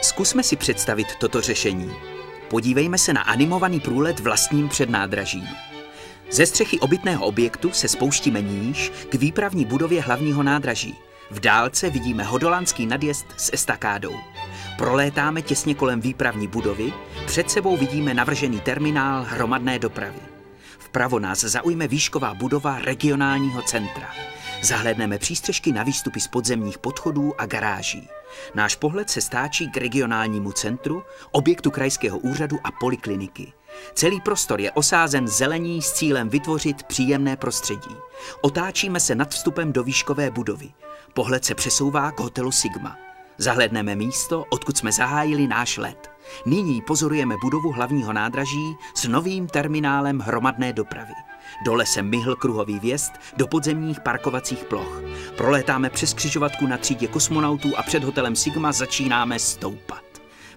Zkusme si představit toto řešení. Podívejme se na animovaný průlet vlastním přednádražím. Ze střechy obytného objektu se spouštíme níž k výpravní budově hlavního nádraží. V dálce vidíme hodolandský nadjezd s estakádou. Prolétáme těsně kolem výpravní budovy, před sebou vidíme navržený terminál hromadné dopravy. Vpravo nás zaujme výšková budova regionálního centra. Zahlédneme přístřešky na výstupy z podzemních podchodů a garáží. Náš pohled se stáčí k regionálnímu centru, objektu krajského úřadu a polikliniky. Celý prostor je osázen zelení s cílem vytvořit příjemné prostředí. Otáčíme se nad vstupem do výškové budovy. Pohled se přesouvá k hotelu Sigma. Zahlédneme místo, odkud jsme zahájili náš let. Nyní pozorujeme budovu hlavního nádraží s novým terminálem hromadné dopravy. Dole se myhl kruhový vjezd do podzemních parkovacích ploch. Prolétáme přes křižovatku na třídě kosmonautů a před hotelem Sigma začínáme stoupat.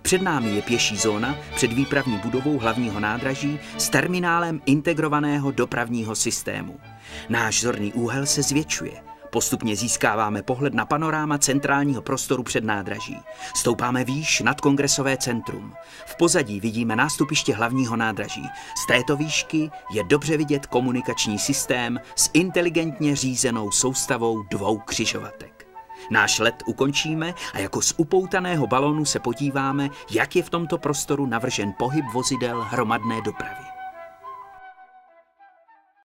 Před námi je pěší zóna před výpravní budovou hlavního nádraží s terminálem integrovaného dopravního systému. Náš zorný úhel se zvětšuje. Postupně získáváme pohled na panoráma centrálního prostoru před nádraží. Stoupáme výš nad Kongresové centrum. V pozadí vidíme nástupiště hlavního nádraží. Z této výšky je dobře vidět komunikační systém s inteligentně řízenou soustavou 2 křižovatek. Náš let ukončíme a jako z upoutaného balónu se podíváme, jak je v tomto prostoru navržen pohyb vozidel hromadné dopravy.